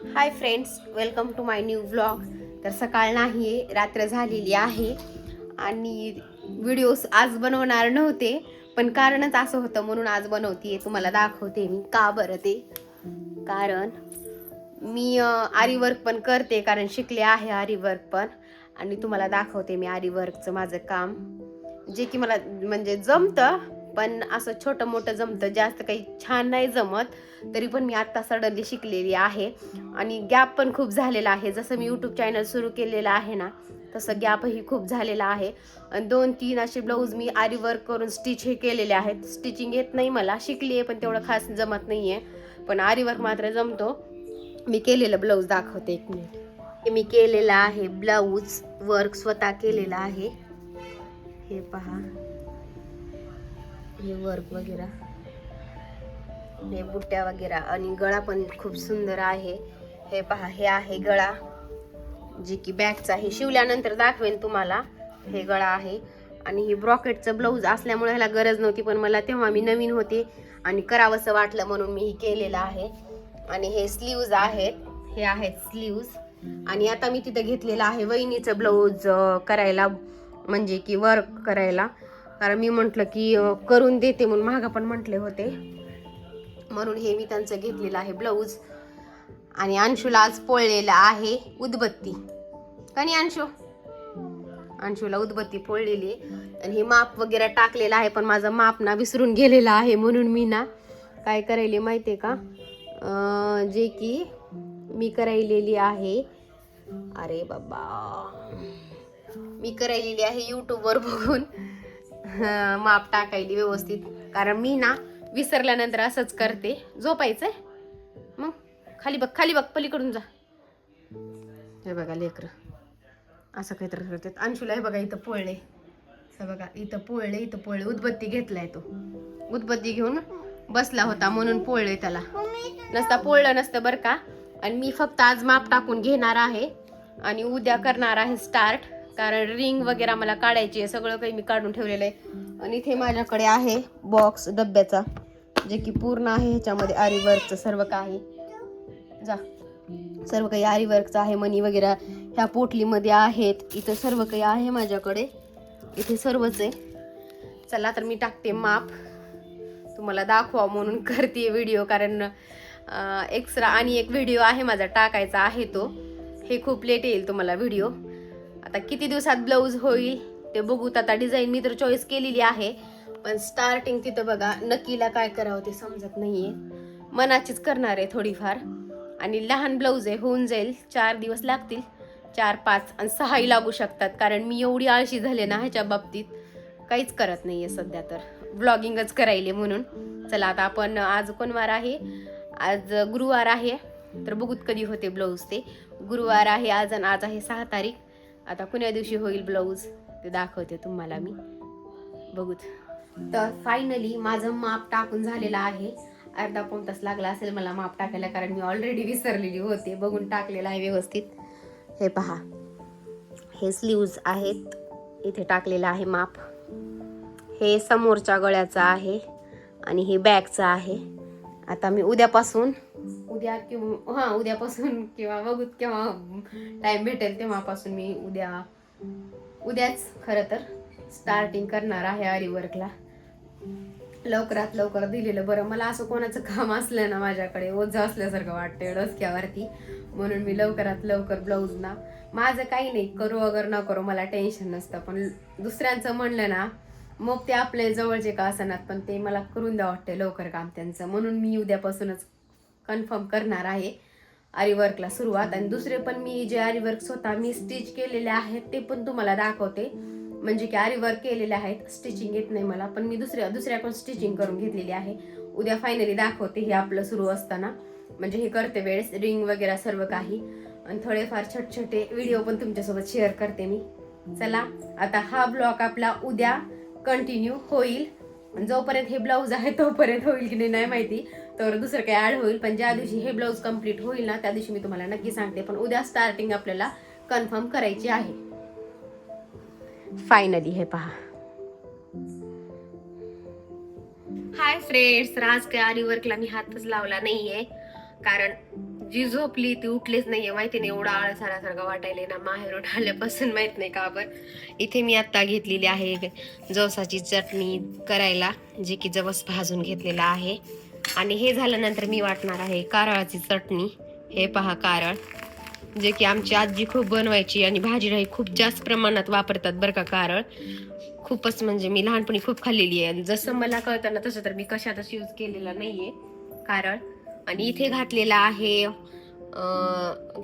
High friends, welcome to my new vlog. तर सकाळ नाही आहे, रात्र झालेली आहे आणि व्हिडिओज आज बनवणार नव्हते, पण कारणच असं होतं म्हणून आज बनवते. तुम्हाला दाखवते मी का बरं ते. कारण मी आरी वर्क पण करते, कारण शिकले आहे आरी वर्क पण. आणि तुम्हाला दाखवते मी आरी वर्कचं माझं काम, जे की मला म्हणजे जमतं, पण असं छोटं मोठं जमतं, जास्त काही छान नाही जमत. तरी पण मी आत्ता सडनली शिकलेली आहे आणि गॅप पण खूप झालेला आहे. जसं मी यूट्यूब चॅनल सुरू केलेलं आहे ना, तसं गॅपही खूप झालेला आहे. आणि 2-3 असे ब्लाऊज मी आरी वर्क करून स्टिच हे केलेले आहेत. स्टिचिंग येत नाही मला, शिकली आहे पण तेवढं खास जमत नाही आहे, पण आरी वर्क मात्र जमतो. मी केलेलं ब्लाऊज दाखवते, एक मिनिट. हे मी केलेलं आहे ब्लाऊज वर्क, स्वतः केलेलं आहे. हे पहा, हे वर्क वगैरे, हे बुट्ट्या वगैरे, आणि गळा पण खूप सुंदर आहे. हे पहा, हे आहे गळा, जे की बॅकचा आहे. शिवल्यानंतर दाखवेन तुम्हाला. हे गळा आहे आणि ही ब्रॉकेटचं ब्लाऊज असल्यामुळे ह्याला गरज नव्हती, पण मला तेव्हा मी नवीन होते आणि करावंसं वाटलं म्हणून मी हे केलेलं आहे. आणि हे स्लीव्ज आहेत, हे आहेत स्लीव्ज. आणि आता मी तिथं घेतलेलं आहे वहिनीचं ब्लाऊज करायला, म्हणजे की वर्क करायला. कारण मी म्हटलं की करून देते म्हणून, मागं पण म्हटले होते, म्हणून हे मी त्यांचं घेतलेलं आहे ब्लाऊज. आणि अंशूला आज पोळलेला आहे उदबत्ती. कणी अंशूला उदबत्ती पोळलेली. आणि हे माप वगैरे टाकलेलं आहे, पण माझं माप ना विसरून गेलेलं आहे, म्हणून मी ना काय करायले माहितीये का, जे की मी करायलेली आहे, अरे बाबा, मी करायलेली आहे यूट्यूबवर बघून माप टाकायली व्यवस्थित. कारण मी ना विसरल्यानंतर असंच करते. झोपायचंय मग, खाली बघ, खाली बघ, पलीकडून जा. हे बघा लेकर असं काहीतरी करतात. अंशूला हे बघा इथं पोळले, हे बघा इथं पोळले, इथं पोळले. उदबत्ती घेतलाय तो, उदबत्ती घेऊन बसला होता म्हणून पोळले त्याला. नसता पोळलं नसतं बरं का. आणि मी फक्त आज माप टाकून घेणार आहे आणि उद्या करणार आहे स्टार्ट. कारण रिंग वगैरे मला काढायची आहे, सगळं काही मी काढून ठेवलेलं आहे. आणि इथे माझ्याकडे आहे बॉक्स डब्याचा, जे की पूर्ण आहे. ह्याच्यामध्ये आरी वर्कचं सर्व काही, जा, सर्व काही आरी वर्कचं आहे. मणी वगैरे ह्या पोटलीमध्ये आहेत. इथं सर्व काही आहे माझ्याकडे, इथे सर्वच आहे. चला तर मी टाकते माप, तुम्हाला दाखवा म्हणून करते व्हिडिओ. कारण एक्स्ट्रा आणि एक व्हिडिओ आहे माझा टाकायचा आहे, तो हे खूप लेट येईल तुम्हाला व्हिडिओ. आता किती दिवसात ब्लाऊज होईल ते बघूत. आता डिझाईन मी तर चॉईस केलेली आहे, पण स्टार्टिंग तिथं बघा नक्कीला काय करावं ते समजत नाहीये. मनाचीच करणार आहे थोडीफार. आणि लहान ब्लाऊज आहे, होऊन जाईल. 4 दिवस लागतील, 4-5 आणि 6ही लागू शकतात. कारण मी एवढी आळशी झाले ना ह्याच्या बाबतीत, काहीच करत नाहीये सध्या, तर व्लॉगिंगच करायले म्हणून. चला आता आपण, आज कोणवार आहे, आज गुरुवार आहे, तर बघूत कधी होते ब्लाऊज ते. गुरुवार आहे आज, आणि आज आहे 6 तारीख. आता कुण्या दिवशी होईल ब्लाऊज ते दाखवते तुम्हाला मी, बघूत. तर फायनली माझं माप टाकून झालेलं आहे. अर्धा पाऊण तास लागला असेल मला माप टाकायला, कारण मी ऑलरेडी विसरलेली होते. बघून टाकलेलं आहे व्यवस्थित. हे पहा, हे स्लीव्ज आहेत, इथे टाकलेलं आहे माप. हे समोरच्या गळ्याचं आहे आणि हे बॅकचं आहे. आता मी उद्यापासून, उद्यापासून किंवा बघूत केव्हा टाइम भेटेल तेव्हापासून मी उद्याच खरं तर स्टार्टिंग करणार आहे आरी वर्कला. लवकरात लवकर दिलेलं बरं. मला असं कोणाचं काम असलं ना माझ्याकडे, ओझं असल्यासारखं वाटतंय डोसक्यावरती, म्हणून मी लवकरात लवकर ब्लाऊज ना, माझं काही नाही, करू वगैरे न करू मला टेन्शन नसतं, पण दुसऱ्यांचं म्हणलं ना मग ते आपले जवळचे का असणार, पण ते मला करून द्या वाटते लवकर काम त्यांचं. म्हणून मी उद्यापासूनच कन्फर्म करणार आहे आरी वर्कला सुरुवात. आणि दुसरे पण मी जे आरी वर्क स्वतः मी स्टिच केलेले आहेत ते पण तुम्हाला दाखवते. म्हणजे की आरी वर्क केलेले आहेत, स्टिचिंग येत नाही मला, पण मी दुसऱ्याकडून स्टिचिंग करून घेतलेली आहे. उद्या फायनली दाखवते हे आपलं सुरू असताना, म्हणजे हे करते वेळेस रिंग वगैरे सर्व काही. आणि थोडेफार छोटे व्हिडिओ पण तुमच्यासोबत शेअर करते मी. चला आता हा ब्लॉग आपला उद्या कंटिन्यू होईल. जोपर्यंत हे ब्लाऊज आहे तोपर्यंत होईल की नाही माहिती, तर दुसरं काही ऍड होईल. पण ज्या दिवशी हे ब्लाऊज कम्प्लीट होईल ना त्या दिवशी मी तुम्हाला नक्की सांगते. पण उद्या स्टार्टिंग आपल्याला कन्फर्म करायची आहे. फायनली हे पहा. हाय फ्रेंड्स, आज काय आरी वर्कला मी हातच लावला नाहीये, कारण जी झोपली ती उठलीच नाहीये. माहिती नाही, एवढा आळस आल्यासारखं वाटायला ना माहेरून आल्यापासून. माहित नाही का बरं. इथे मी आता घेतलेली आहे जवसाची चटणी करायला, जे की जवस भाजून घेतलेला आहे. आणि हे झाल्यानंतर मी वाटणार आहे कारळाची चटणी. हे पहा कारळ, जे की आमची आजी खूप बनवायची आणि भाजीलाही खूप जास्त प्रमाणात वापरतात बरं का कारळ. खूपच म्हणजे मी लहानपणी खूप खाल्लेली आहे. जसं मला कळतं ना तसं तर मी कशातच यूज केलेला नाहीये कारळ. आणि इथे घातलेला आहे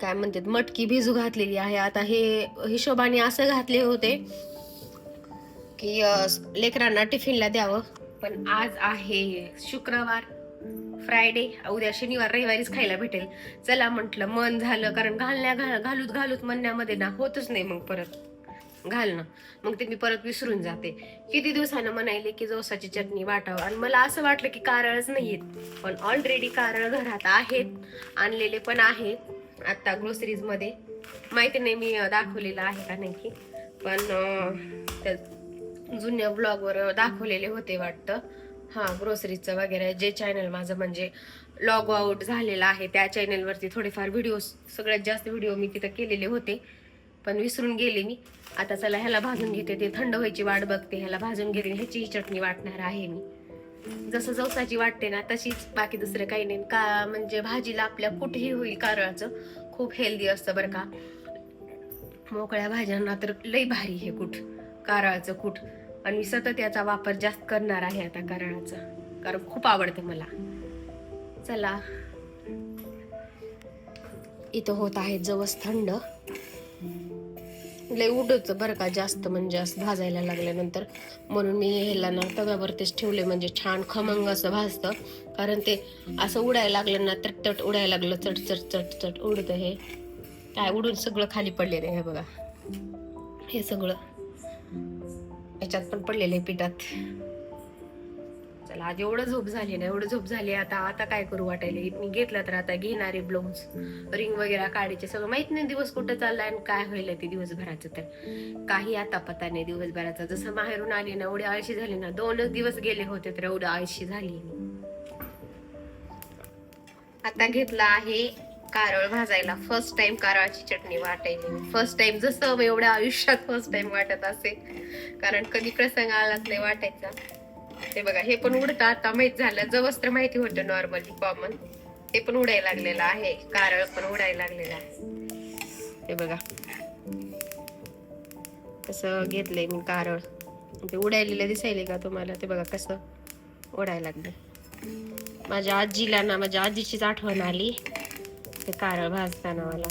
काय म्हणतात, मटकी भिजू घातलेली आहे. आता हे हिशोबाने असं घातले होते की लेकरांना टिफिनला द्यावं, पण आज आहे शुक्रवार, फ्रायडे, उद्या शनिवार रविवारीच खायला भेटेल. चला म्हटलं, मन झालं, कारण घालूत म्हणण्यामध्ये ना होतच नाही मग परत घालणं. मग ते मी परत विसरून जाते. किती दिवसानं म्हणायले की जवसाची चटणी वाटावं, आणि मला असं वाटलं की कारळच नाहीयेत, पण ऑलरेडी कारळ घरात आहेत, आणलेले पण आहेत आता ग्रोसरीज मध्ये. माहिती नाही मी दाखवलेलं आहे का नाही की, पण त्या जुन्या ब्लॉग वर दाखवलेले होते वाटतं. हा, ग्रोसरीचं वगैरे जे चॅनल माझं म्हणजे लॉग आउट झालेलं आहे त्या चॅनल वरती थोडेफार व्हिडिओ, सगळ्यात जास्त व्हिडिओ मी तिथं केलेले होते, पण विसरून गेले मी. आता चला ह्याला भाजून घेते, ते थंड व्हायची वाट बघते. ह्याला भाजून घेते, ह्याची चटणी वाटणार आहे मी. जसं जवसाची वाटते ना तशीच, बाकी दुसरं काही नाही का. म्हणजे भाजीला आपल्या कुठेही होईल कारळाचं, खूप हेल्दी असतं बरं का. मोकळ्या भाज्यांना तर लई भारी हे कूट, कारळाचं कूट. आणि मी सतत याचा वापर जास्त करणार आहे आता कारळाचा, कारण खूप आवडते मला. चला, इथं होत आहे जवस थंड. लय उडत बरं का जास्त, म्हणजे असं भाजायला लागल्यानंतर, म्हणून मी ह्याला ना तव्यावरतीच ठेवले, म्हणजे छान खमंग असं भाजतं. कारण ते असं उडायला लागलं ना, तट उडायला लागलं, चट चट चट चट उडतं. हे काय उडून सगळं खाली पडलेलं आहे, हे बघा, हे सगळं याच्यात पण पडलेलं आहे पिठात. चला, आज एवढं झोप झाली ना, एवढं झोप झाली. आता काय करू वाटायला. मी घेतला तर आता घेणारे ब्लाऊज, रिंग वगैरे काढायचे, सगळं माहित नाही दिवस कुठं चाललाय आणि काय होईल ते दिवसभराचं. तर काही आता पता नाही दिवसभराचा. जसं माहेरून आली ना, एवढी आळशी झाली ना, 2च दिवस गेले होते तर एवढं आळशी झाली. आता घेतला आहे कारळ भाजायला. फर्स्ट टाइम कारळाची चटणी वाटायची, फर्स्ट टाइम, जसं एवढ्या आयुष्यात फर्स्ट टाइम वाटत असेल, कारण कधी प्रसंग आलाच नाही वाटायचा. हे बघा, हे पण उडतं आता माहित झालं. जवस तर माहिती होतं नॉर्मली कॉमन, ते पण उडायला लागलेलं आहे, कारळ पण उडायला लागलेलं आहे. हे बघा कसं घेतलंय मी कारळ, ते उडायलेलं दिसायले का तुम्हाला. ते बघा कसं उडायला लागलं. माझ्या आजीला ना, माझ्या आजीचीच आठवण आली ते कारळ भाजताना मला.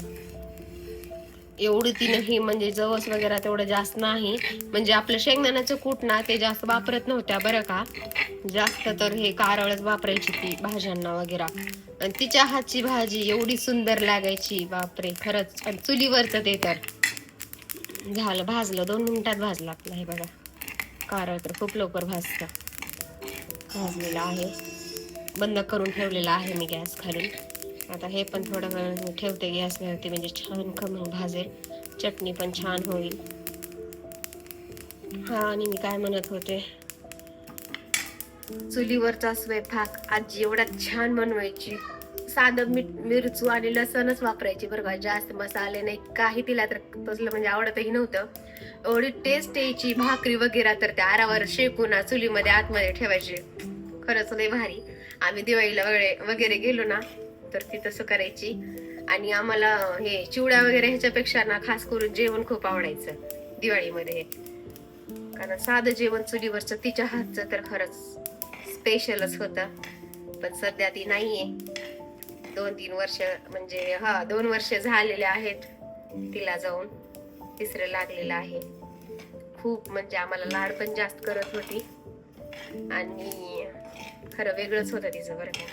एवढी तिने ही म्हणजे जवस वगैरे तेवढं जास्त नाही, म्हणजे आपलं शेंगदाण्याचं कूट ना ते जास्त वापरत नव्हत्या बरं का. जास्त तर हे कारळच वापरायची ती भाज्यांना वगैरे. आणि तिच्या हातची भाजी एवढी सुंदर लागायची, बापरे खरंच. आणि चुलीवरचं ते तर झालं, भाजलं 2 मिनिटात भाजलं आपलं. हे बघा, कारळ तर खूप लवकर भाजतं. भाजलेलं आहे, बंद करून ठेवलेला आहे मी गॅस खाली. आता हे पण थोडा वेळ ठेवते गॅसवरती, म्हणजे छान खमंग भाजेल, चटणी पण छान होईल. हा, आणि मी काय म्हणत होते, चुलीवरचा स्वयंपाक आजी एवढा छान बनवायची. साधं मीठ, मिरचू आणि लसणच वापरायची बरं का, जास्त मसाले नाही काही. तिला तर तसलं म्हणजे आवडतही नव्हतं. एवढी टेस्ट यायची. भाकरी वगैरे तर त्या आरावर शेकून चुलीमध्ये आतमध्ये ठेवायची, खरंच लय भारी. आम्ही दिवाळीला वगैरे गेलो ना तर ती तसं करायची. आणि आम्हाला हे चिवड्या वगैरे ह्याच्यापेक्षा ना खास करून जेवण खूप आवडायचं दिवाळीमध्ये, कारण साधं जेवण चुलीवरचं तिच्या हातचं तर खरंच स्पेशलच होतं. पण सध्या ती नाहीये. 2-3 वर्ष, म्हणजे 2 वर्ष झालेले आहेत तिला जाऊन, 3रं लागलेलं आहे. खूप म्हणजे आम्हाला लाड पण जास्त करत होती, आणि खरं वेगळंच होतं तिचं बरं का.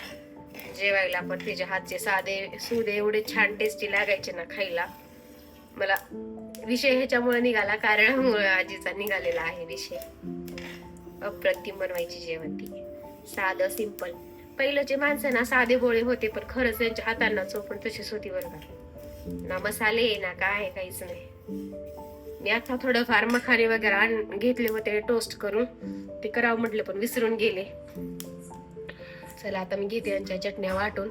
जेवायला पण तिच्या हातचे साधे सुदे एवढे छान टेस्टी लागायचे ना खायला. मला विषय ह्याच्यामुळे निघाला, कारणामुळे आजीचा निघालेला आहे विषय. अप्रतिम बनवायची जेवण ती, साधं सिंपल. पहिल्याचे माणसं ना साधे बोळे होते, पण खरंच त्यांच्या हातांना चव पण तशीच होती बरं का. ना मसाले ना काय, काहीच नाही. मी आता थोडंफार मखाने वगैरे घेतले होते टोस्ट करून, ते करावं म्हटलं पण विसरून गेले. चला, आता मी घेते यांच्या चटण्या वाटून.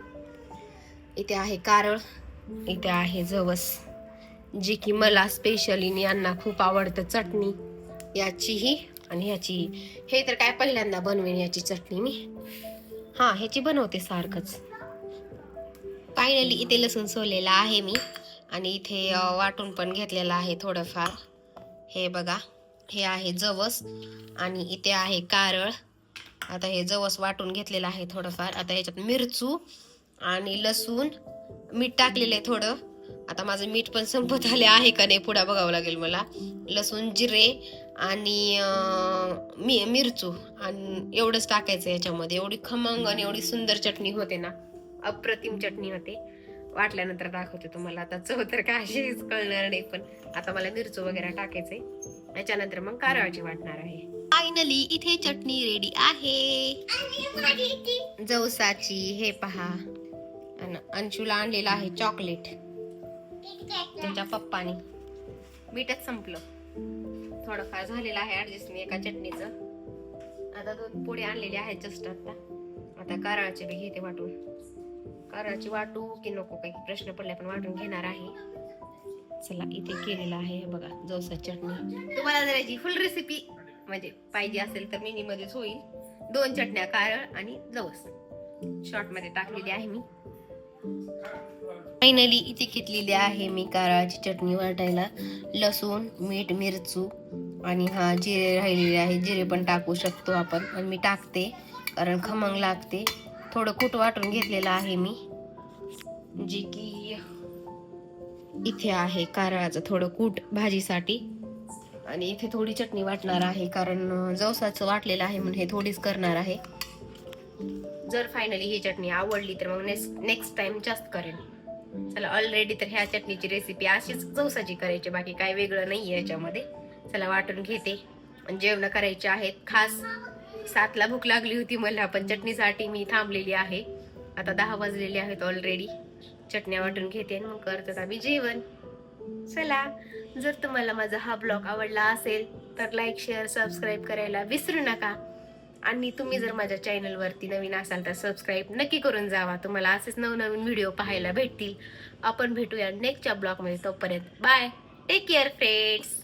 इथे आहे कारळ, इथे आहे जवस, जी की मला स्पेशली यांना खूप आवडतं. चटणी याचीही आणि ह्याचीही. हे तर काय पहिल्यांदा बनवेन याची चटणी मी. हा, ह्याची बनवते सारखंच. फायनली इथे लसूण सोललेला आहे मी आणि इथे वाटून पण घेतलेला आहे थोडंफार. हे बघा, हे आहे जवस आणि इथे आहे कारळ. आता हे जवस वाटून घेतलेलं आहे थोडंफार. आता ह्याच्यात मिरचू आणि लसूण, मीठ टाकलेलं आहे थोडं. आता माझं मीठ पण संपत आले आहे का नाही पुढे बघावं लागेल मला. लसूण, जिरे आणि मिरचू आणि एवढंच टाकायचं याच्यामध्ये. एवढी खमंग आणि एवढी सुंदर चटणी होते ना, अप्रतिम चटणी होते. वाटल्यानंतर दाखवते तुम्हाला. आता चव तर काय अशीच कळणार नाही, पण आता मला मिरचू वगैरे टाकायचंय. त्याच्यानंतर मग कारळाची वाटणार आहे. फायनली इथे चटणी रेडी आहे जवसाची. हे पहा, अंशूला आणलेला आहे चॉकलेट त्याच्या पप्पानी. मीठच संपलं, थोडंफार झालेलं आहे ऍडजस्ट मी एका चटणीचं. आता 2 पोळी आणलेले आहेत जस्ट आता कारळाचे बी घेते वाटून. कारळाची वाटू की नको काही प्रश्न पडला, पण वाटून घेणार आहे. चला, इथे केलेला आहे बघा जवसा चटणी. तुम्हाला जर याची फुल रेसिपी म्हणजे पाहिजे असेल तर मिनी मध्येच होईल. 2 चटण्या, कारळ आणि जवस, शॉर्ट मध्ये टाकलेली आहे मी. फायनली इथे घेतलेली आहे मी कारळाची चटणी वाटायला. लसूण, मीठ, मिरचू आणि हा जिरे राहिलेले आहे. जिरे पण टाकू शकतो आपण, पण मी टाकते कारण खमंग लागते. थोडं कूट वाटून घेतलेलं आहे मी, जी की इथे आहे कारळाचं थोडं कूट भाजीसाठी. आणि इथे थोडी चटणी वाटणार आहे कारण जवसाचं वाटलेलं आहे म्हणून हे थोडीच करणार आहे. जर फायनली ही चटणी आवडली तर मग नेक्स्ट टाइम जास्त करेन. चला, ऑलरेडी तर ह्या चटणीची रेसिपी अशीच जवसाची करायची, बाकी काय वेगळं नाहीये याच्यामध्ये. चला, वाटून घेते. जेवण करायचे आहेत. खास 7ला भूक लागली होती मला, पण चटणीसाठी मी थांबलेली आहे. आता 10 वाजलेले आहेत ऑलरेडी. चटण्या वाटून घेते आणि मग करतात आम्ही जेवण. चला, जर तुम्हाला माझा हा ब्लॉग आवडला असेल तर लाईक, शेअर, सबस्क्राईब करायला विसरू नका. आणि तुम्ही जर माझ्या चॅनलवरती नवीन असाल तर सबस्क्राईब नक्की करून जावा. तुम्हाला असेच नवनवीन व्हिडिओ पाहायला भेटतील. आपण भेटूया नेक्स्टच्या ब्लॉगमध्ये. तोपर्यंत बाय, टेक केअर फ्रेंड्स.